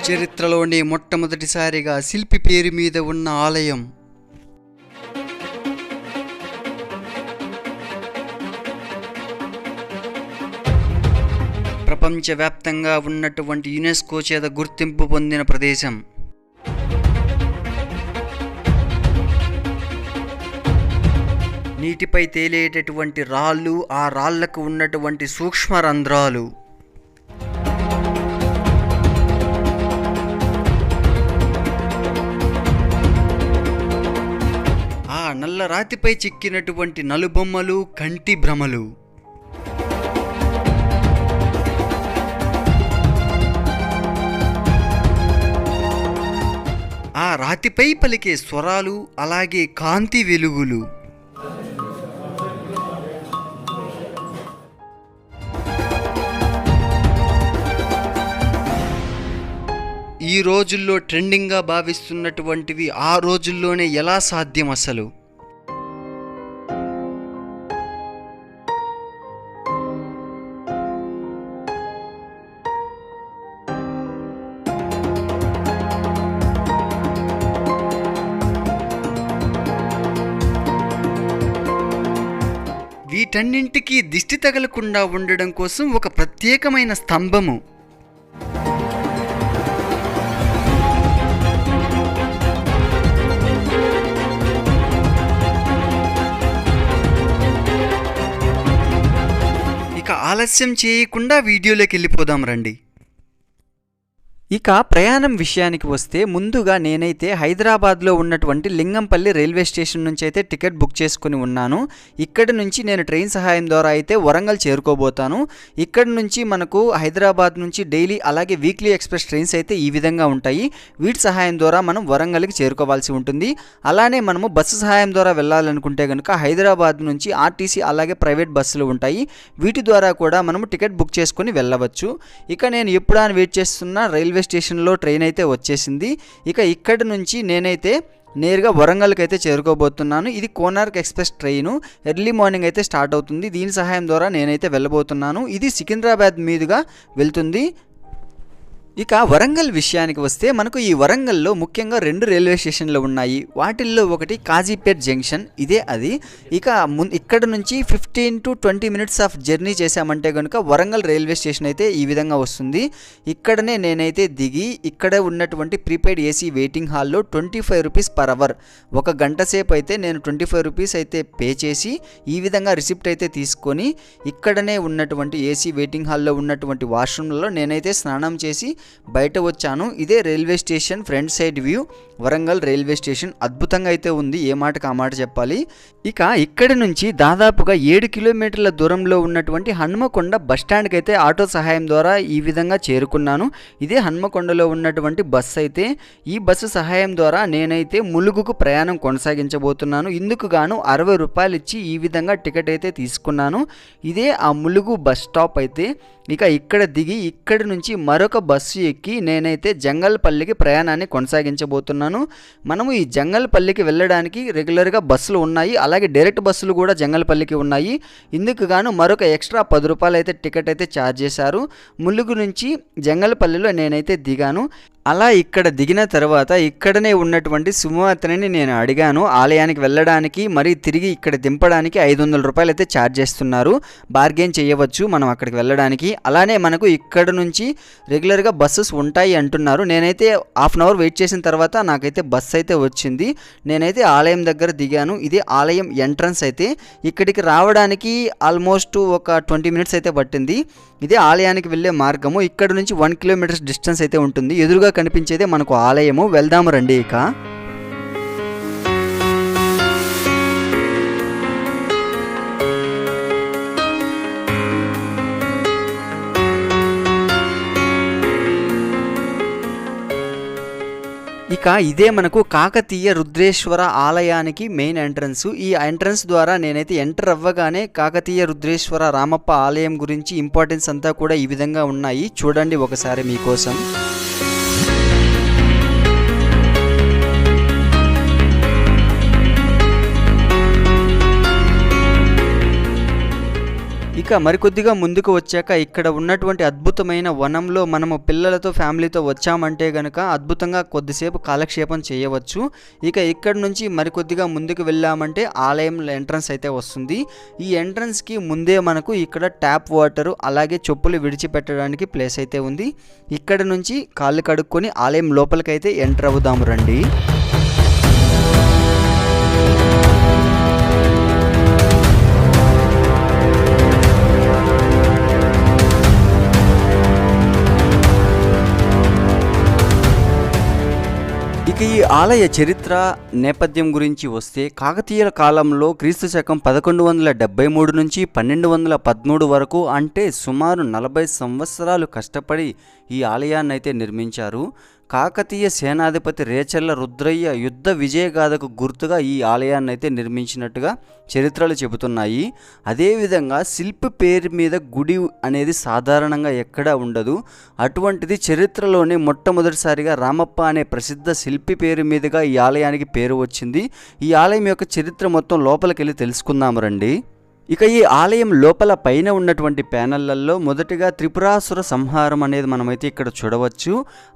చరిత్రలోనే మొట్టమొదటిసారిగా శిల్పి పేరు మీద ఉన్న ఆలయం. ప్రపంచవ్యాప్తంగా ఉన్నటువంటి యునెస్కో చేత గుర్తింపు పొందిన ప్రదేశం. నీటిపై తేలేటటువంటి రాళ్ళు, ఆ రాళ్లకు ఉన్నటువంటి సూక్ష్మ రంధ్రాలు. ఆ నల్ల రాతిపై చిక్కినటువంటి నలుబొమ్మలు, కంటి భ్రమలు. ఆ రాతిపై పలికే స్వరాలు, అలాగే కాంతి వెలుగులు. ఈ రోజుల్లో ట్రెండింగ్గా భావిస్తున్నటువంటివి ఆ రోజుల్లోనే ఎలా సాధ్యం అసలు? వీటన్నింటికీ దిష్టి తగలకుండా ఉండడం కోసం ఒక ప్రత్యేకమైన స్తంభము. ఇక ఆలస్యం చేయకుండా వీడియోలోకి వెళ్ళిపోదాం రండి. ఇక ప్రయాణం విషయానికి వస్తే ముందుగా నేనైతే హైదరాబాద్లో ఉన్నటువంటి లింగంపల్లి రైల్వే స్టేషన్ నుంచి అయితే టికెట్ బుక్ చేసుకుని ఉన్నాను. ఇక్కడి నుంచి నేను ట్రైన్ సహాయం ద్వారా అయితే వరంగల్ చేరుకోబోతాను. ఇక్కడి నుంచి మనకు హైదరాబాద్ నుంచి డైలీ అలాగే వీక్లీ ఎక్స్ప్రెస్ ట్రైన్స్ అయితే ఈ విధంగా ఉంటాయి. వీటి సహాయం ద్వారా మనం వరంగల్కి చేరుకోవాల్సి ఉంటుంది. అలానే మనము బస్సు సహాయం ద్వారా వెళ్ళాలనుకుంటే కనుక హైదరాబాద్ నుంచి ఆర్టీసీ అలాగే ప్రైవేట్ బస్సులు ఉంటాయి. వీటి ద్వారా కూడా మనము టికెట్ బుక్ చేసుకుని వెళ్ళవచ్చు. ఇక నేను ఎప్పుడా వెయిట్ చేస్తున్న రైల్వే స్టేషన్లో ట్రైన్ అయితే వచ్చేసింది. ఇక ఇక్కడి నుంచి నేనైతే నేరుగా వరంగల్కి అయితే చేరుకోబోతున్నాను. ఇది Konark express train early morning అయితే స్టార్ట్ అవుతుంది. దీని సహాయం ద్వారా నేనైతే వెళ్ళబోతున్నాను. ఇది సికింద్రాబాద్ మీదుగా వెళ్తుంది. ఇక వరంగల్ విషయానికి వస్తే మనకు ఈ వరంగల్లో ముఖ్యంగా 2 రైల్వే స్టేషన్లు ఉన్నాయి. వాటిల్లో ఒకటి కాజీపేట్ జంక్షన్, ఇదే అది. ఇక ఇక్కడ నుంచి 15 to 20 మినిట్స్ ఆఫ్ జర్నీ చేశామంటే కనుక వరంగల్ రైల్వే స్టేషన్ అయితే ఈ విధంగా వస్తుంది. ఇక్కడనే నేనైతే దిగి ఇక్కడ ఉన్నటువంటి ప్రీపెయిడ్ ఏసీ వెయిటింగ్ హాల్లో 25 రూపీస్ పర్ అవర్, 1 గంట సేపు అయితే నేను 25 రూపీస్ అయితే పే చేసి ఈ విధంగా రిసిప్ట్ అయితే తీసుకొని ఇక్కడనే ఉన్నటువంటి ఏసీ వెయిటింగ్ హాల్లో ఉన్నటువంటి వాష్రూమ్లలో నేనైతే స్నానం చేసి బయట వచ్చాను. ఇదే railway station front side view. Warangal railway station అద్భుతంగా అయితే ఉంది, ఏ మాటకు ఆ మాట చెప్పాలి. ఇక ఇక్కడి నుంచి దాదాపుగా 7 కిలోమీటర్ల దూరంలో ఉన్నటువంటి హన్మకొండ బస్టాండ్కి అయితే ఆటో సహాయం ద్వారా ఈ విధంగా చేరుకున్నాను. ఇదే హన్మకొండలో ఉన్నటువంటి బస్సు అయితే. ఈ బస్సు సహాయం ద్వారా నేనైతే ములుగుకు ప్రయాణం కొనసాగించబోతున్నాను. ఇందుకు గాను 60 రూపాయలు ఇచ్చి ఈ విధంగా టికెట్ అయితే తీసుకున్నాను. ఇదే ఆ ములుగు బస్ స్టాప్ అయితే. ఇక ఇక్కడ దిగి ఇక్కడి నుంచి మరొక బస్సు ఎక్కి నేనైతే జంగల్పల్లికి ప్రయాణాన్ని కొనసాగించబోతున్నాను. మనము ఈ జంగల్పల్లికి వెళ్ళడానికి రెగ్యులర్గా బస్సులు ఉన్నాయి, అలాగే డైరెక్ట్ బస్సులు కూడా జంగల్పల్లికి ఉన్నాయి. ఇందుకు గాను మరొక ఎక్స్ట్రా 10 రూపాయలు అయితే టికెట్ అయితే ఛార్జ్ చేశారు. ములుగు నుంచి జంగల్పల్లిలో నేనైతే దిగాను. అలా ఇక్కడ దిగిన తర్వాత ఇక్కడనే ఉన్నటువంటి సుమతని నేను అడిగాను ఆలయానికి వెళ్ళడానికి, మరి తిరిగి ఇక్కడ దింపడానికి 500 రూపాయలు అయితే ఛార్జ్ చేస్తున్నారు. బార్గెన్ చేయవచ్చు మనం అక్కడికి వెళ్ళడానికి. అలానే మనకు ఇక్కడ నుంచి రెగ్యులర్గా బస్సెస్ ఉంటాయి అంటున్నారు. నేనైతే హాఫ్ అన్ అవర్ వెయిట్ చేసిన తర్వాత నాకైతే బస్సు అయితే వచ్చింది. నేనైతే ఆలయం దగ్గర దిగాను. ఇదే ఆలయం ఎంట్రన్స్ అయితే. ఇక్కడికి రావడానికి ఆల్మోస్ట్ ఒక 20 మినిట్స్ అయితే పట్టింది. ఇదే ఆలయానికి వెళ్ళే మార్గము. ఇక్కడ నుంచి 1 కిలోమీటర్స్ డిస్టెన్స్ అయితే ఉంటుంది. ఎదురుగా కనిపించేదే మనకు ఆలయము. వెళ్దాము రండి. ఇక ఇదే మనకు కాకతీయ రుద్రేశ్వర ఆలయానికి మెయిన్ ఎంట్రన్స్. ఈ ఎంట్రన్స్ ద్వారా నేనైతే ఎంటర్ అవ్వగానే కాకతీయ రుద్రేశ్వర రామప్ప ఆలయం గురించి ఇంపార్టెన్స్ అంతా కూడా ఈ విధంగా ఉన్నాయి. చూడండి ఒకసారి మీకోసం. ఇక ఇక మరికొద్దిగా ముందుకు వచ్చాక ఇక్కడ ఉన్నటువంటి అద్భుతమైన వనంలో మనము పిల్లలతో ఫ్యామిలీతో వచ్చామంటే గనక అద్భుతంగా కొద్దిసేపు కాలక్షేపం చేయవచ్చు. ఇక ఇక్కడ నుంచి మరికొద్దిగా ముందుకు వెళ్ళామంటే ఆలయం ఎంట్రన్స్ అయితే వస్తుంది. ఈ ఎంట్రన్స్కి ముందే మనకు ఇక్కడ ట్యాప్ వాటర్ అలాగే చెప్పులు విడిచిపెట్టడానికి ప్లేస్ అయితే ఉంది. ఇక్కడ నుంచి కాళ్ళు కడుక్కొని ఆలయం లోపలికైతే ఎంటర్ అవుదాము రండి. ఇక ఈ ఆలయ చరిత్ర నేపథ్యం గురించి వస్తే కాకతీయుల కాలంలో క్రీస్తు శకం 1173 నుంచి 1213 వరకు అంటే సుమారు 40 సంవత్సరాలు కష్టపడి ఈ ఆలయాన్ని అయితే నిర్మించారు. కాకతీయ సేనాధిపతి రేచర్ల రుద్రయ్య యుద్ధ విజయగాథకు గుర్తుగా ఈ ఆలయాన్ని అయితే నిర్మించినట్టుగా చరిత్రలు చెబుతున్నాయి. అదేవిధంగా శిల్పి పేరు మీద గుడి అనేది సాధారణంగా ఎక్కడా ఉండదు. అటువంటిది చరిత్రలోనే మొట్టమొదటిసారిగా రామప్ప అనే ప్రసిద్ధ శిల్పి పేరు మీదుగా ఈ ఆలయానికి పేరు వచ్చింది. ఈ ఆలయం యొక్క చరిత్ర మొత్తం లోపలికి వెళ్ళి తెలుసుకుందాము రండి. ఇక ఈ ఆలయం లోపల పైన ఉన్నటువంటి ప్యానెళ్లలో మొదటిగా త్రిపురాసుర సంహారం అనేది మనమైతే ఇక్కడ చూడవచ్చు.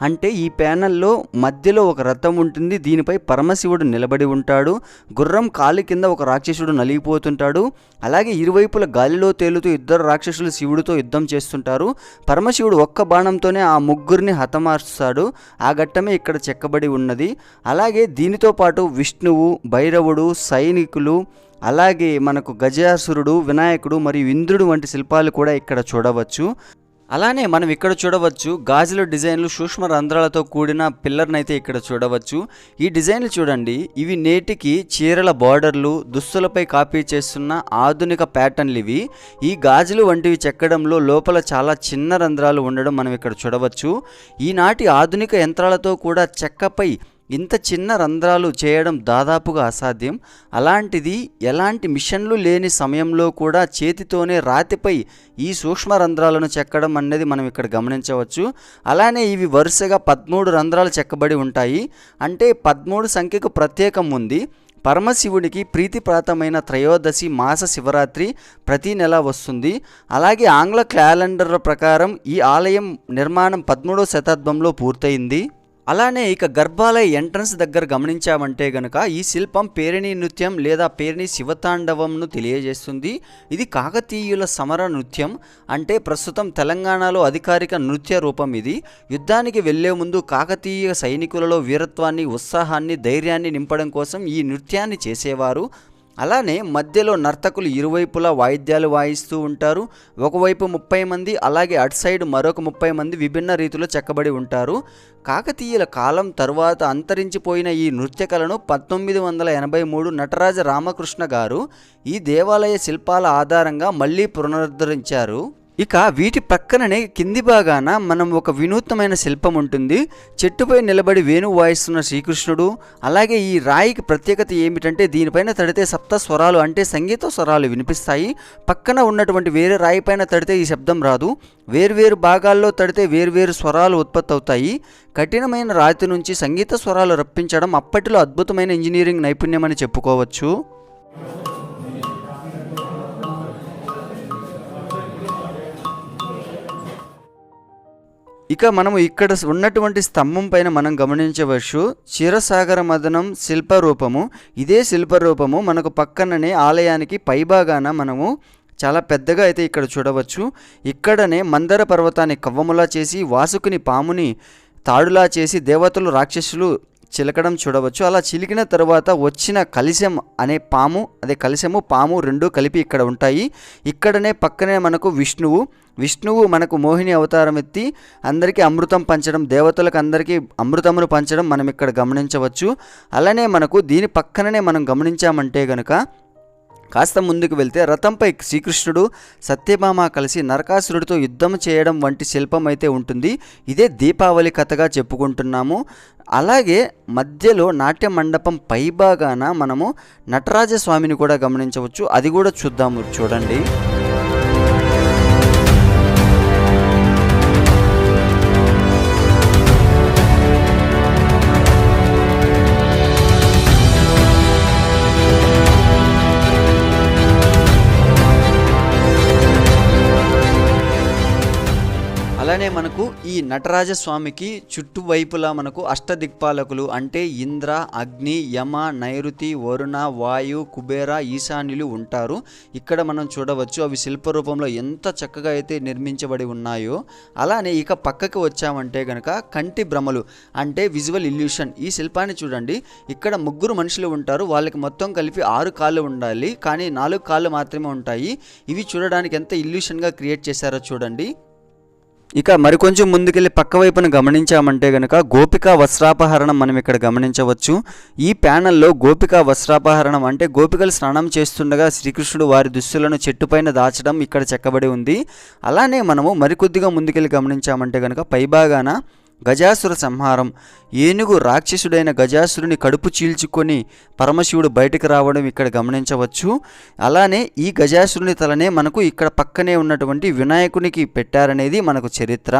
అంటే ఈ ప్యానెల్లో మధ్యలో ఒక రథం ఉంటుంది. దీనిపై పరమశివుడు నిలబడి ఉంటాడు. గుర్రం కాలి కింద ఒక రాక్షసుడు నలిగిపోతుంటాడు. అలాగే ఇరువైపుల గాలిలో తేలుతూ ఇద్దరు రాక్షసులు శివుడితో యుద్ధం చేస్తుంటారు. పరమశివుడు ఒక్క బాణంతోనే ఆ ముగ్గురిని హతమార్చుతాడు. ఆ ఘట్టమే ఇక్కడ చెక్కబడి ఉన్నది. అలాగే దీనితో పాటు విష్ణువు, భైరవుడు, సైనికులు, అలాగే మనకు గజాసురుడు, వినాయకుడు మరియు ఇంద్రుడు వంటి శిల్పాలు కూడా ఇక్కడ చూడవచ్చు. అలానే మనం ఇక్కడ చూడవచ్చు గాజుల డిజైన్లు సూక్ష్మ రంధ్రాలతో కూడిన పిల్లర్ని అయితే ఇక్కడ చూడవచ్చు. ఈ డిజైన్లు చూడండి, ఇవి నేటికి చీరల బార్డర్లు, దుస్తులపై కాపీ చేస్తున్న ఆధునిక ప్యాటర్న్లు ఇవి. ఈ గాజులు వంటివి చెక్కడంలో లోపల చాలా చిన్న రంధ్రాలు ఉండడం మనం ఇక్కడ చూడవచ్చు. ఈనాటి ఆధునిక యంత్రాలతో కూడా చెక్కపై ఇంత చిన్న రంధ్రాలు చేయడం దాదాపుగా అసాధ్యం. అలాంటిది ఎలాంటి మిషన్లు లేని సమయంలో కూడా చేతితోనే రాతిపై ఈ సూక్ష్మ రంధ్రాలను చెక్కడం అనేది మనం ఇక్కడ గమనించవచ్చు. అలానే ఇవి వరుసగా 13 రంధ్రాలు చెక్కబడి ఉంటాయి. అంటే 13 సంఖ్యకు ప్రత్యేకం ఉంది. పరమశివుడికి ప్రీతిప్రాతమైన త్రయోదశి మాస శివరాత్రి ప్రతి నెల వస్తుంది. అలాగే ఆంగ్ల క్యాలెండర్ ప్రకారం ఈ ఆలయం నిర్మాణం 13వ శతాబ్దంలో పూర్తయింది. అలానే ఇక గర్భాలయ ఎంట్రన్స్ దగ్గర గమనించామంటే గనక ఈ శిల్పం పేరిణి నృత్యం లేదా పేరిణి శివతాండవంను తెలియజేస్తుంది. ఇది కాకతీయుల సమర నృత్యం. అంటే ప్రస్తుతం తెలంగాణలో అధికారిక నృత్య రూపం ఇది. యుద్ధానికి వెళ్లే ముందు కాకతీయ సైనికులలో వీరత్వాన్ని, ఉత్సాహాన్ని, ధైర్యాన్ని నింపడం కోసం ఈ నృత్యాన్ని చేసేవారు. అలానే మధ్యలో నర్తకులు ఇరువైపులా వాయిద్యాలు వాయిస్తూ ఉంటారు. ఒకవైపు 30 మంది, అలాగే అటు సైడ్ మరొక 30 మంది విభిన్న రీతిలో చెక్కబడి ఉంటారు. కాకతీయుల కాలం తరువాత అంతరించిపోయిన ఈ నృత్య కళను 1983 నటరాజ రామకృష్ణ గారు ఈ దేవాలయ శిల్పాల ఆధారంగా మళ్ళీ పునరుద్ధరించారు. ఇక వీటి పక్కననే కింది భాగాన మనం ఒక వినూత్నమైన శిల్పం ఉంటుంది. చెట్టుపై నిలబడి వేణువు వాయిస్తున్న శ్రీకృష్ణుడు. అలాగే ఈ రాయికి ప్రత్యేకత ఏమిటంటే దీనిపైన తడితే సప్త స్వరాలు అంటే సంగీత స్వరాలు వినిపిస్తాయి. పక్కన ఉన్నటువంటి వేరే రాయి పైన తడితే ఈ శబ్దం రాదు. వేర్వేరు భాగాల్లో తడితే వేర్వేరు స్వరాలు ఉత్పత్తి అవుతాయి. కఠినమైన రాతి నుంచి సంగీత స్వరాలు రప్పించడం అప్పటిలో అద్భుతమైన ఇంజనీరింగ్ నైపుణ్యం అని చెప్పుకోవచ్చు. ఇక మనము ఇక్కడ ఉన్నటువంటి స్తంభం పైన మనం గమనించవచ్చు క్షీరసాగర మదనం శిల్పరూపము. ఇదే శిల్పరూపము మనకు పక్కననే ఆలయానికి పైభాగాన మనము చాలా పెద్దగా అయితే ఇక్కడ చూడవచ్చు. ఇక్కడనే మందర పర్వతాన్ని కవ్వములా చేసి, వాసుకుని పాముని తాడులా చేసి దేవతలు, రాక్షసులు చిలకడం చూడవచ్చు. అలా చిలికిన తర్వాత వచ్చిన కలిశం అనే పాము, అదే కలిశము పాము రెండూ కలిపి ఇక్కడ ఉంటాయి. ఇక్కడనే పక్కనే మనకు విష్ణువు మనకు మోహిని అవతారం ఎత్తి అందరికీ అమృతం పంచడం, దేవతలకు అందరికీ అమృతమును పంచడం మనం ఇక్కడ గమనించవచ్చు. అలానే మనకు దీని పక్కననే మనం గమనించామంటే గనక కాస్త ముందుకు వెళ్తే రథంపై శ్రీకృష్ణుడు, సత్యభామ కలిసి నరకాసురుడితో యుద్ధం చేయడం వంటి శిల్పం అయితే ఉంటుంది. ఇదే దీపావళి కథగా చెప్పుకుంటున్నాము. అలాగే మధ్యలో నాట్య మండపం పైభాగాన మనము నటరాజస్వామిని కూడా గమనించవచ్చు. అది కూడా చూద్దాము, చూడండి. అలానే మనకు ఈ నటరాజస్వామికి చుట్టువైపులా మనకు అష్టదిక్పాలకులు అంటే ఇంద్ర, అగ్ని, యమ, నైరుతి, వరుణ, వాయు, కుబేర, ఈశాన్యులు ఉంటారు. ఇక్కడ మనం చూడవచ్చు అవి శిల్పరూపంలో ఎంత చక్కగా అయితే నిర్మించబడి ఉన్నాయో. అలానే ఇక పక్కకి వచ్చామంటే గనక కంటి భ్రమలు అంటే విజువల్ ఇల్యూషన్. ఈ శిల్పాన్ని చూడండి, ఇక్కడ ముగ్గురు మనుషులు ఉంటారు, వాళ్ళకి మొత్తం కలిపి 6 కాళ్ళు ఉండాలి, కానీ 4 కాళ్ళు మాత్రమే ఉంటాయి. ఇవి చూడడానికి ఎంత ఇల్యూషన్గా క్రియేట్ చేశారో చూడండి. ఇక మరికొంచెం ముందుకెళ్ళి పక్క వైపున గమనించామంటే గనక గోపికా వస్త్రాపహరణం మనం ఇక్కడ గమనించవచ్చు. ఈ ప్యానల్లో గోపికా వస్త్రాపహరణం అంటే గోపికలు స్నానం చేస్తుండగా శ్రీకృష్ణుడు వారి దుస్తులను చెట్టుపైన దాచడం ఇక్కడ చెక్కబడి ఉంది. అలానే మనము మరికొద్దిగా ముందుకెళ్ళి గమనించామంటే గనక పైభాగాన గజాసుర సంహారం, ఏనుగు రాక్షసుడైన గజాసురుని కడుపు చీల్చుకొని పరమశివుడు బయటకు రావడం ఇక్కడ గమనించవచ్చు. అలానే ఈ గజాసురుని తలనే మనకు ఇక్కడ పక్కనే ఉన్నటువంటి వినాయకునికి పెట్టారనేది మనకు చరిత్ర.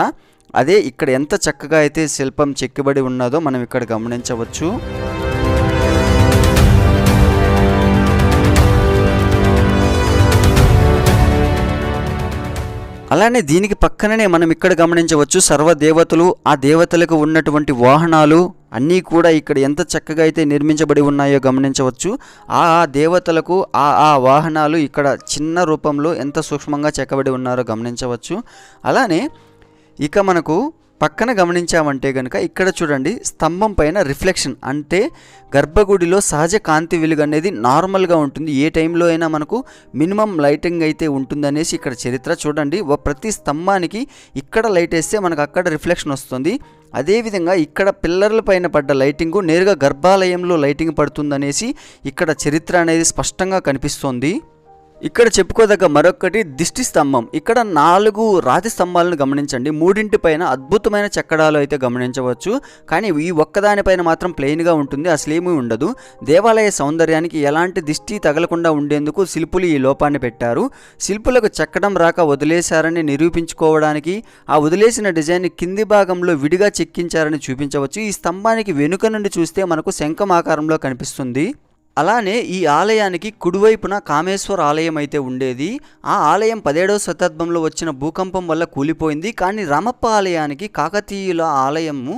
అదే ఇక్కడ ఎంత చక్కగా అయితే శిల్పం చెక్కబడి ఉన్నదో మనం ఇక్కడ గమనించవచ్చు. అలానే దీనికి పక్కననే మనం ఇక్కడ గమనించవచ్చు సర్వదేవతలు, ఆ దేవతలకు ఉన్నటువంటి వాహనాలు అన్నీ కూడా ఇక్కడ ఎంత చక్కగా అయితే నిర్మించబడి ఉన్నాయో గమనించవచ్చు. ఆ దేవతలకు ఆ వాహనాలు ఇక్కడ చిన్న రూపంలో ఎంత సూక్ష్మంగా చెక్కబడి ఉన్నారో గమనించవచ్చు. అలానే ఇక మనకు పక్కన గమనించామంటే కనుక ఇక్కడ చూడండి, స్తంభం పైన రిఫ్లెక్షన్ అంటే గర్భగుడిలో సహజ కాంతి వెలుగు అనేది నార్మల్గా ఉంటుంది. ఏ టైంలో అయినా మనకు మినిమం లైటింగ్ అయితే ఉంటుందనేసి ఇక్కడ చరిత్ర. చూడండి, ప్రతి స్తంభానికి ఇక్కడ లైట్ వేస్తే మనకు అక్కడ రిఫ్లెక్షన్ వస్తుంది. అదేవిధంగా ఇక్కడ పిల్లర్ల పైన పడ్డ లైటింగు నేరుగా గర్భాలయంలో లైటింగ్ పడుతుందనేసి ఇక్కడ చరిత్ర అనేది స్పష్టంగా కనిపిస్తోంది. ఇక్కడ చెప్పుకోదగ్గ మరొకటి దిష్టి స్తంభం. ఇక్కడ 4 రాతి స్తంభాలను గమనించండి. 3 పైన అద్భుతమైన చెక్కడాలు అయితే గమనించవచ్చు, కానీ ఈ ఒక్కదానిపైన మాత్రం ప్లెయిన్గా ఉంటుంది, అసలేమీ ఉండదు. దేవాలయ సౌందర్యానికి ఎలాంటి దిష్టి తగలకుండా ఉండేందుకు శిల్పులు ఈ లోపాన్ని పెట్టారు. శిల్పులకు చెక్కడం రాక వదిలేశారని నిరూపించుకోవడానికి ఆ వదిలేసిన డిజైన్ కింది భాగంలో విడిగా చెక్కించారని చూపించవచ్చు. ఈ స్తంభానికి వెనుక నుండి చూస్తే మనకు శంఖం ఆకారంలో కనిపిస్తుంది. అలానే ఈ ఆలయానికి కుడివైపున కామేశ్వర ఆలయం అయితే ఉండేది. ఆ ఆలయం 17వ శతాబ్దంలో వచ్చిన భూకంపం వల్ల కూలిపోయింది. కానీ రామప్ప ఆలయానికి కాకతీయుల ఆలయము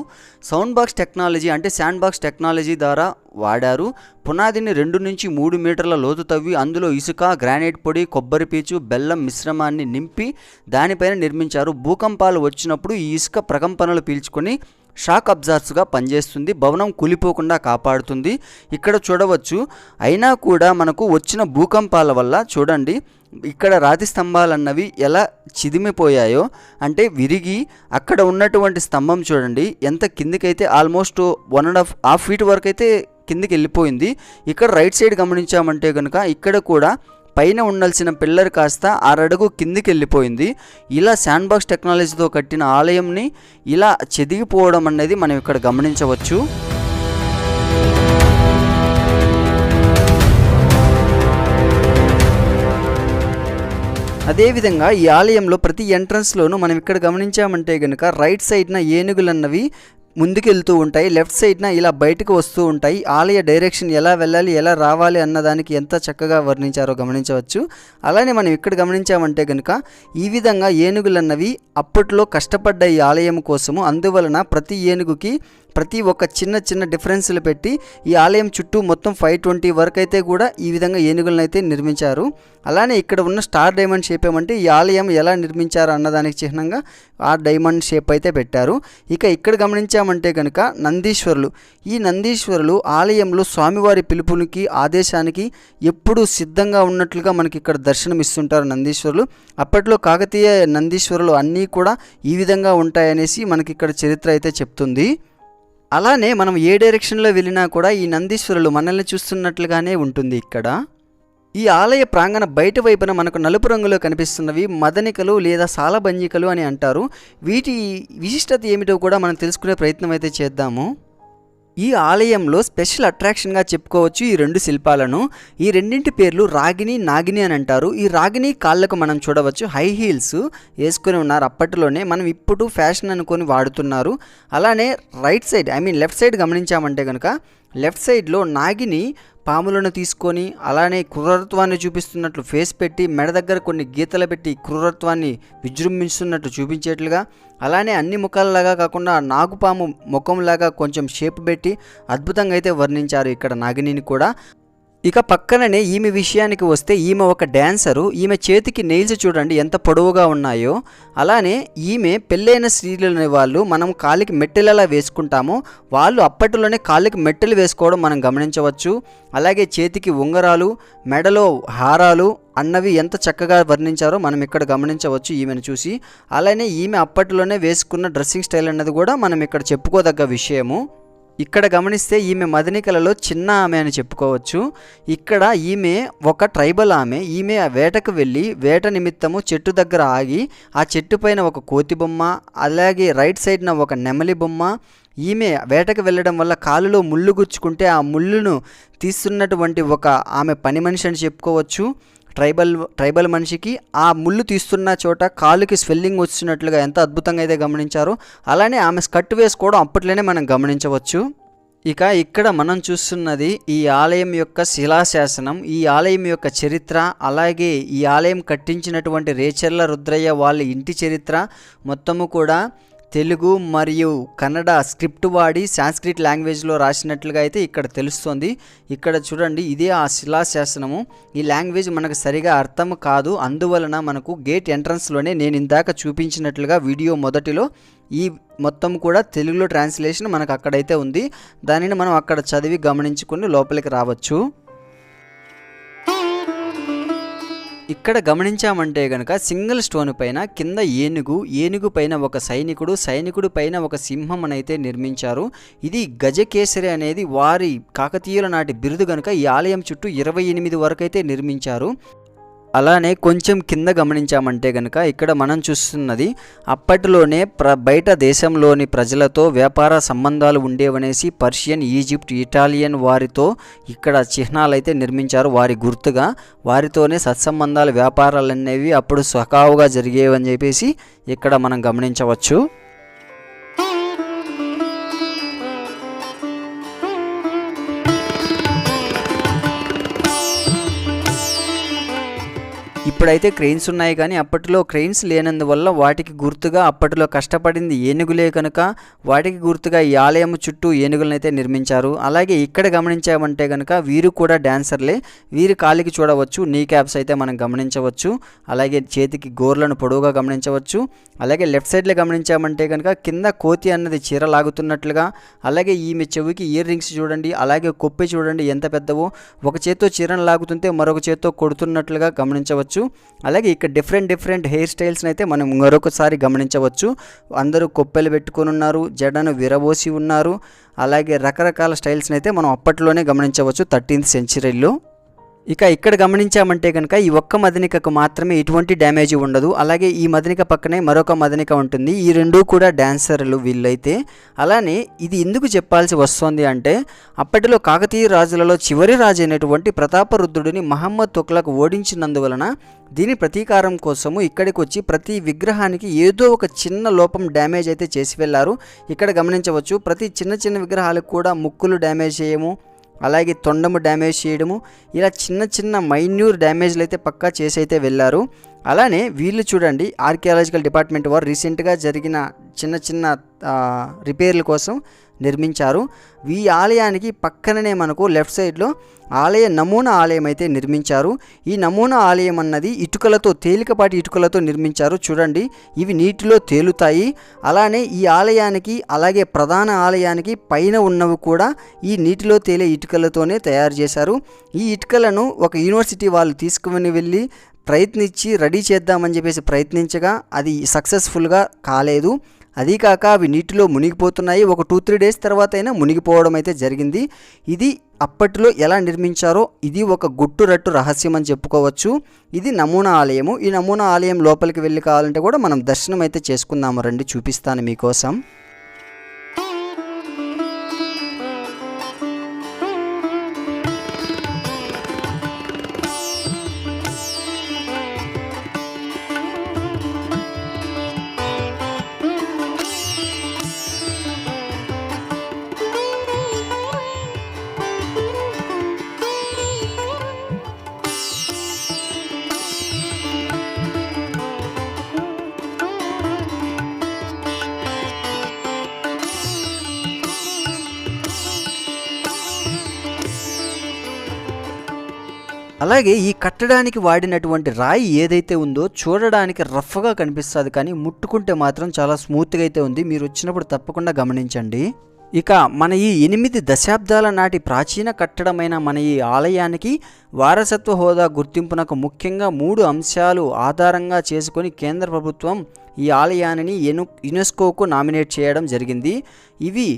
సౌండ్ బాక్స్ టెక్నాలజీ అంటే శాండ్ బాక్స్ టెక్నాలజీ ద్వారా వాడారు. పునాదిని 2 నుంచి 3 మీటర్ల లోతు తవ్వి అందులో ఇసుక, గ్రానైట్ పొడి, కొబ్బరి పీచు, బెల్లం మిశ్రమాన్ని నింపి దానిపైన నిర్మించారు. భూకంపాలు వచ్చినప్పుడు ఈ ఇసుక ప్రకంపనలు పీల్చుకొని షాక్ అబ్జార్బ్స్గా పనిచేస్తుంది, భవనం కూలిపోకుండా కాపాడుతుంది. ఇక్కడ చూడవచ్చు. అయినా కూడా మనకు వచ్చిన భూకంపాల వల్ల చూడండి ఇక్కడ రాతి స్తంభాలన్నవి ఎలా చిదిమిపోయాయో, అంటే విరిగి అక్కడ ఉన్నటువంటి స్తంభం చూడండి ఎంత కిందికైతే ఆల్మోస్ట్ 1.5 ఫీట్ వరకు అయితే కిందికి వెళ్ళిపోయింది. ఇక్కడ రైట్ సైడ్ గమనించామంటే కనుక ఇక్కడ కూడా పైన ఉండాల్సిన పిల్లర్ కాస్త 6 అడుగు కిందికి వెళ్ళిపోయింది. ఇలా శాండ్ బాక్స్ టెక్నాలజీతో కట్టిన ఆలయంని ఇలా చెదిగిపోవడం అనేది మనం ఇక్కడ గమనించవచ్చు. అదేవిధంగా ఈ ఆలయంలో ప్రతి ఎంట్రన్స్లోనూ మనం ఇక్కడ గమనించామంటే కనుక రైట్ సైడ్న ఏనుగులన్నవి ముందుకు వెళ్తూ ఉంటాయి, లెఫ్ట్ సైడ్న ఇలా బయటకు వస్తూ ఉంటాయి. ఆలయ డైరెక్షన్ ఎలా వెళ్ళాలి, ఎలా రావాలి అన్నదానికి ఎంత చక్కగా వర్ణించారో గమనించవచ్చు. అలానే మనం ఇక్కడ గమనించామంటే కనుక ఈ విధంగా ఏనుగులన్నవి అప్పట్లో కష్టపడ్డ ఈ ఆలయం కోసము, అందువలన ప్రతి ఏనుగుకి ప్రతి ఒక్క చిన్న చిన్న డిఫరెన్స్లు పెట్టి ఈ ఆలయం చుట్టూ మొత్తం 520 వరకు అయితే కూడా ఈ విధంగా ఏనుగులను అయితే నిర్మించారు. అలానే ఇక్కడ ఉన్న స్టార్ డైమండ్ షేప్ ఏమంటే ఈ ఆలయం ఎలా నిర్మించారు అన్నదానికి చిహ్నంగా ఆ డైమండ్ షేప్ అయితే పెట్టారు. ఇక ఇక్కడ గమనించామంటే కనుక నందీశ్వరులు. ఈ నందీశ్వరులు ఆలయంలో స్వామివారి పిలుపునికి ఆదేశానికి ఎప్పుడూ సిద్ధంగా ఉన్నట్లుగా మనకి ఇక్కడ దర్శనం ఇస్తుంటారు నందీశ్వరులు. అప్పట్లో కాకతీయ నందీశ్వరులు అన్నీ కూడా ఈ విధంగా ఉంటాయనేసి మనకి ఇక్కడ చరిత్ర అయితే చెప్తుంది. అలానే మనం ఏ డైరెక్షన్లో వెళ్ళినా కూడా ఈ నందీశ్వరులు మనల్ని చూస్తున్నట్లుగానే ఉంటుంది. ఇక్కడ ఈ ఆలయ ప్రాంగణ బయట వైపున మనకు నలుపు రంగులో కనిపిస్తున్నవి మదనికలు లేదా సాలబంజికలు అని అంటారు. వీటి విశిష్టత ఏమిటో కూడా మనం తెలుసుకునే ప్రయత్నం అయితే చేద్దాము. ఈ ఆలయంలో స్పెషల్ అట్రాక్షన్గా చెప్పుకోవచ్చు ఈ 2 శిల్పాలను. ఈ రెండింటి పేర్లు రాగిని, నాగిని అని అంటారు. ఈ రాగిని కాళ్ళకు మనం చూడవచ్చు హై హీల్స్ వేసుకొని ఉన్నారు అప్పట్లోనే, మనం ఇప్పుడు ఫ్యాషన్ అనుకొని వాడుతున్నారు. అలానే రైట్ సైడ్ లెఫ్ట్ సైడ్ గమనించామంటే కనుక లెఫ్ట్ సైడ్లో నాగిని పాములను తీసుకొని అలానే క్రూరత్వాన్ని చూపిస్తున్నట్లు ఫేస్ పెట్టి మెడ దగ్గర కొన్ని గీతలు పెట్టి క్రూరత్వాన్ని విజృంభిస్తున్నట్టు చూపించేట్లుగా, అలానే అన్ని ముఖాలలాగా కాకుండా నాగుపాము ముఖంలాగా కొంచెం షేప్ పెట్టి అద్భుతంగా అయితే వర్ణించారు ఇక్కడ నాగిని కూడా. ఇక పక్కననే ఈమె విషయానికి వస్తే ఈమె ఒక డ్యాన్సరు. ఈమె చేతికి నెయిల్స్ చూడండి ఎంత పొడవుగా ఉన్నాయో. అలానే ఈమె పెళ్ళైన స్త్రీలని వాళ్ళు మనం కాలికి మెట్టెలు ఎలా వేసుకుంటామో వాళ్ళు అప్పటిలోనే కాళ్ళకి మెట్టెలు వేసుకోవడం మనం గమనించవచ్చు. అలాగే చేతికి ఉంగరాలు, మెడలో హారాలు అన్నవి ఎంత చక్కగా వర్ణించారో మనం ఇక్కడ గమనించవచ్చు ఈమెను చూసి. అలానే ఈమె అప్పటిలోనే వేసుకున్న డ్రెస్సింగ్ స్టైల్ అన్నది కూడా మనం ఇక్కడ చెప్పుకోదగ్గ విషయము. ఇక్కడ గమనిస్తే ఈమె మదనికలలో చిన్న ఆమె అని చెప్పుకోవచ్చు. ఇక్కడ ఈమె ఒక ట్రైబల్ ఆమె. ఈమె వేటకు వెళ్ళి వేట నిమిత్తము చెట్టు దగ్గర ఆగి ఆ చెట్టు పైన ఒక కోతి బొమ్మ, అలాగే రైట్ సైడ్న ఒక నెమలి బొమ్మ. ఈమె వేటకు వెళ్ళడం వల్ల కాలులో ముళ్ళు గుచ్చుకుంటే ఆ ముళ్ళును తీస్తున్నటువంటి ఒక ఆమె పని మనిషి అని చెప్పుకోవచ్చు. ట్రైబల్ మనిషికి ఆ ముళ్ళు తీస్తున్న చోట కాలుకి స్వెల్లింగ్ వచ్చినట్లుగా ఎంత అద్భుతంగా అయితే గమనించారో. అలానే ఆమె స్కర్ట్ వేసుకోవడం అప్పట్లోనే మనం గమనించవచ్చు. ఇక ఇక్కడ మనం చూస్తున్నది ఈ ఆలయం యొక్క శిలాశాసనం, ఈ ఆలయం యొక్క చరిత్ర, అలాగే ఈ ఆలయం కట్టించినటువంటి రేచర్ల రుద్రయ్య వాళ్ళ ఇంటి చరిత్ర మొత్తము కూడా తెలుగు మరియు కన్నడ స్క్రిప్ట్ వాడి సాంస్క్రిట్ లాంగ్వేజ్లో రాసినట్లుగా అయితే ఇక్కడ తెలుస్తోంది. ఇక్కడ చూడండి ఇదే ఆ శిలాశాసనము. ఈ లాంగ్వేజ్ మనకు సరిగా అర్థం కాదు, అందువలన మనకు గేట్ ఎంట్రన్స్లోనే నేను ఇందాక చూపించినట్లుగా వీడియో మొదటిలో ఈ మొత్తం కూడా తెలుగులో ట్రాన్స్లేషన్ మనకు అక్కడైతే ఉంది. దానిని మనం అక్కడ చదివి గమనించుకుని లోపలికి రావచ్చు. ఇక్కడ గమనించామంటే కనుక సింగిల్ స్టోన్ పైన కింద ఏనుగు పైన ఒక సైనికుడు పైన ఒక సింహం అయితే నిర్మించారు. ఇది గజకేసరి అనేది వారి కాకతీయుల నాటి బిరుదు కనుక ఈ ఆలయం చుట్టూ 28 వరకు అయితే నిర్మించారు. అలానే కొంచెం కింద గమనించామంటే కనుక ఇక్కడ మనం చూస్తున్నది అప్పటిలోనే బయట దేశంలోని ప్రజలతో వ్యాపార సంబంధాలు ఉండేవనేసి పర్షియన్, ఈజిప్ట్, ఇటాలియన్ వారితో ఇక్కడ చిహ్నాలు అయితే నిర్మించారు వారి గుర్తుగా. వారితోనే సత్సంబంధాలు, వ్యాపారాలు అనేవి అప్పుడు సకావుగా జరిగేవని చెప్పేసి ఇక్కడ మనం గమనించవచ్చు. ఇప్పుడైతే క్రెయిన్స్ ఉన్నాయి కానీ అప్పట్లో క్రెయిన్స్ లేనందువల్ల వాటికి గుర్తుగా అప్పట్లో కష్టపడింది ఏనుగులే కనుక వాటికి గుర్తుగా ఈ ఆలయం చుట్టూ ఏనుగులనైతే నిర్మించారు. అలాగే ఇక్కడ గమనించామంటే కనుక వీరు కూడా డాన్సర్లే. వీరి కాలికి చూడవచ్చు నీ క్యాప్స్ అయితే మనం గమనించవచ్చు. అలాగే చేతికి గోర్లను పొడవుగా గమనించవచ్చు. అలాగే లెఫ్ట్ సైడ్లో గమనించామంటే కనుక కింద కోతి అన్నది చీర లాగుతున్నట్లుగా. అలాగే ఈమె చెవికి ఇయర్ రింగ్స్ చూడండి, అలాగే కొప్పి చూడండి ఎంత పెద్దవో. ఒక చేత్తో చీరను లాగుతుంటే మరొక చేత్తో కొడుతున్నట్లుగా గమనించవచ్చు. అలాగే ఇక్కడ డిఫరెంట్ హెయిర్ స్టైల్స్ని అయితే మనం మరొకసారి గమనించవచ్చు. అందరూ కొప్పెలు పెట్టుకొని ఉన్నారు, జడను విరబోసి ఉన్నారు. అలాగే రకరకాల స్టైల్స్ని అయితే మనం అప్పట్లోనే గమనించవచ్చు 13th సెంచరీలో. ఇక ఇక్కడ గమనించామంటే కనుక ఈ ఒక్క మదనికకు మాత్రమే ఎటువంటి డ్యామేజ్ ఉండదు. అలాగే ఈ మదనిక పక్కనే మరొక మదనిక ఉంటుంది. ఈ రెండూ కూడా డాన్సర్లు వీళ్ళైతే. అలానే ఇది ఎందుకు చెప్పాల్సి వస్తుంది అంటే అప్పటిలో కాకతీయ రాజులలో చివరి రాజు అయినటువంటి ప్రతాపరుద్రుడిని మహమ్మద్ తుగ్లక్ ఓడించినందువలన దీని ప్రతీకారం కోసము ఇక్కడికి వచ్చి ప్రతి విగ్రహానికి ఏదో ఒక చిన్న లోపం డ్యామేజ్ అయితే చేసి వెళ్ళారు. ఇక్కడ గమనించవచ్చు ప్రతి చిన్న విగ్రహాలకు కూడా ముక్కులు డ్యామేజ్ చేయము, అలాగే తొండము డ్యామేజ్ చేయడము, ఇలా చిన్న మైన్యూర్ డ్యామేజ్లు అయితే పక్కా చేసి అయితే వెళ్ళారు. అలానే వీళ్ళు చూడండి ఆర్కియాలజికల్ డిపార్ట్మెంట్ వారు రీసెంట్గా జరిగిన చిన్న రిపేర్ల కోసం నిర్మించారు. ఈ ఆలయానికి పక్కననే మనకు లెఫ్ట్ సైడ్లో నమూనా ఆలయం అయితే నిర్మించారు. ఈ నమూనా ఆలయం అన్నది తేలికపాటి ఇటుకలతో నిర్మించారు. చూడండి ఇవి నీటిలో తేలుతాయి. అలానే ఈ ఆలయానికి అలాగే ప్రధాన ఆలయానికి పైన ఉన్నవి కూడా ఈ నీటిలో తేలే ఇటుకలతోనే తయారు చేశారు. ఈ ఇటుకలను ఒక యూనివర్సిటీ వాళ్ళు తీసుకుని వెళ్ళి ప్రయత్నించి రెడీ చేద్దామని చెప్పేసి ప్రయత్నించగా అది సక్సెస్ఫుల్గా కాలేదు. అదీకాక అవి నీటిలో మునిగిపోతున్నాయి. ఒక 2-3 డేస్ తర్వాత అయినా మునిగిపోవడం అయితే జరిగింది. ఇది అప్పట్లో ఎలా నిర్మించారో ఇది ఒక గుట్టురట్టు రహస్యం అని చెప్పుకోవచ్చు. ఇది నమూనా ఆలయము. ఈ నమూనా ఆలయం లోపలికి వెళ్ళి కావాలంటే కూడా మనం దర్శనం అయితే చేసుకుందాము రండి, చూపిస్తాను మీకోసం. అలాగే ఈ కట్టడానికి వాడినటువంటి రాయి ఏదైతే ఉందో చూడడానికి రఫ్గా కనిపిస్తుంది, కానీ ముట్టుకుంటే మాత్రం చాలా స్మూత్గా అయితే ఉంది. మీరు వచ్చినప్పుడు తప్పకుండా గమనించండి. ఇక మన ఈ 8 దశాబ్దాల నాటి ప్రాచీన కట్టడమైన మన ఈ ఆలయానికి వారసత్వ హోదా గుర్తింపునకు ముఖ్యంగా 3 అంశాలు ఆధారంగా చేసుకొని కేంద్ర ప్రభుత్వం ఈ ఆలయాన్ని యునెస్కోకు నామినేట్ చేయడం జరిగింది. ఇవి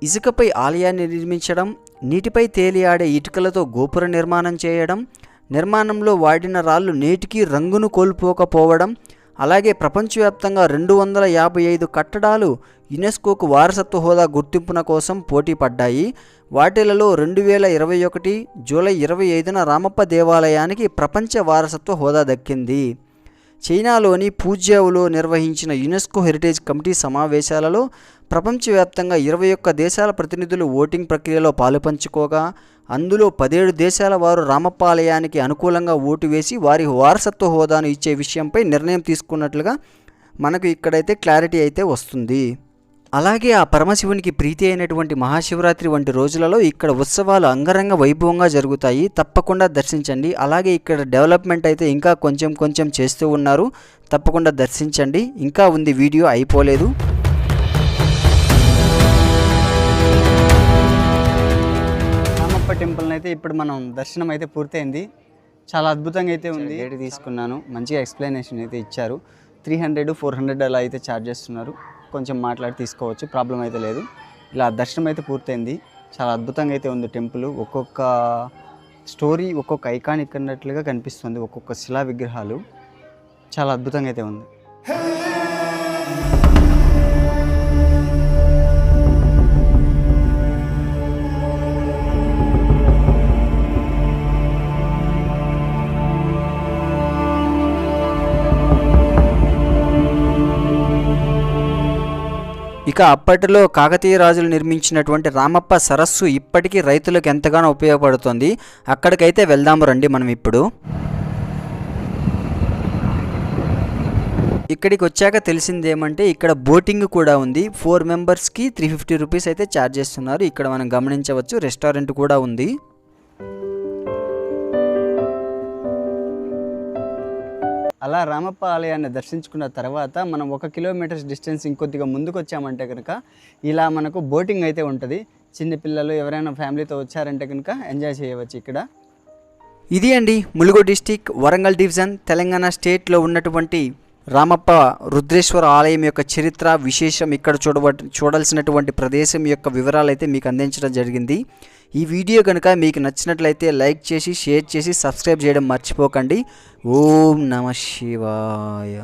ఇసుకపై ఆలయాన్ని నిర్మించడం, నీటిపై తేలియాడే ఇటుకలతో గోపుర నిర్మాణం చేయడం, నిర్మాణంలో వాడిన రాళ్ళు నేటికి రంగును కోల్పోకపోవడం, అలాగే ప్రపంచవ్యాప్తంగా 255 కట్టడాలు యునెస్కోకు వారసత్వ హోదా గుర్తింపున కోసం పోటీ పడ్డాయి. వాటిలలో 2021 జూలై 25న రామప్ప దేవాలయానికి ప్రపంచ వారసత్వ హోదా దక్కింది. చైనాలోని పూజ్యావులో నిర్వహించిన యునెస్కో హెరిటేజ్ కమిటీ సమావేశాలలో ప్రపంచవ్యాప్తంగా 21 దేశాల ప్రతినిధులు ఓటింగ్ ప్రక్రియలో పాలుపంచుకోగా, అందులో 17 దేశాల వారు రామప్ప ఆలయానికి అనుకూలంగా ఓటు వేసి వారి వారసత్వ హోదాను ఇచ్చే విషయంపై నిర్ణయం తీసుకున్నట్లుగా మనకు ఇక్కడైతే క్లారిటీ అయితే వస్తుంది. అలాగే ఆ పరమశివునికి ప్రీతి అయినటువంటి మహాశివరాత్రి వంటి రోజులలో ఇక్కడ ఉత్సవాలు అంగరంగ వైభవంగా జరుగుతాయి. తప్పకుండా దర్శించండి. అలాగే ఇక్కడ డెవలప్మెంట్ అయితే ఇంకా కొంచెం చేస్తూ ఉన్నారు. తప్పకుండా దర్శించండి. ఇంకా ఉంది, వీడియో అయిపోలేదు. రామప్ప టెంపుల్ని అయితే ఇప్పుడు మనం దర్శనం అయితే పూర్తయింది. చాలా అద్భుతంగా అయితే ఉంది. గైడ్ తీసుకున్నాను, మంచిగా ఎక్స్ప్లెనేషన్ అయితే ఇచ్చారు. 300, 400 అలా అయితే ఛార్జ్ చేస్తున్నారు. కొంచెం మాట్లాడి తీసుకోవచ్చు, ప్రాబ్లం అయితే లేదు. ఇలా దర్శనం అయితే పూర్తయింది. చాలా అద్భుతంగా అయితే ఉంది టెంపుల్. ఒక్కొక్క స్టోరీ, ఒక్కొక్క ఐకానిక్ అన్నట్లుగా కనిపిస్తుంది. ఒక్కొక్క శిలా విగ్రహాలు చాలా అద్భుతంగా అయితే ఉంది. ఇక అప్పటిలో కాకతీయ రాజులు నిర్మించినటువంటి రామప్ప సరస్సు ఇప్పటికీ రైతులకు ఎంతగానో ఉపయోగపడుతుంది. అక్కడికైతే వెళ్దాము రండి మనం ఇప్పుడు. ఇక్కడికి వచ్చాక తెలిసిందేమంటే ఇక్కడ బోటింగ్ కూడా ఉంది. 4 మెంబర్స్కి 350 రూపీస్ అయితే ఛార్జ్ చేస్తున్నారు. ఇక్కడ మనం గమనించవచ్చు, రెస్టారెంట్ కూడా ఉంది. అలా రామప్ప ఆలయాన్ని దర్శించుకున్న తర్వాత మనం 1 కిలోమీటర్ డిస్టెన్స్ ఇంకొద్దిగా ముందుకు వచ్చామంటే కనుక ఇలా మనకు బోటింగ్ అయితే ఉంటుంది. చిన్నపిల్లలు ఎవరైనా ఫ్యామిలీతో వచ్చారంటే కనుక ఎంజాయ్ చేయవచ్చు ఇక్కడ. ఇది అండి ములుగు డిస్టిక్, వరంగల్ డివిజన్, తెలంగాణ స్టేట్లో ఉన్నటువంటి రామప్ప రుద్రేశ్వర ఆలయం యొక్క చరిత్ర, విశేషం, ఇక్కడ చూడాల్సినటువంటి ప్రదేశం యొక్క వివరాలు అయితే మీకు అందించడం జరిగింది. ఈ వీడియో కనుక మీకు నచ్చినట్లయితే లైక్ చేసి, షేర్ చేసి, సబ్స్క్రైబ్ చేయడం మర్చిపోకండి. ఓం నమః శివాయ.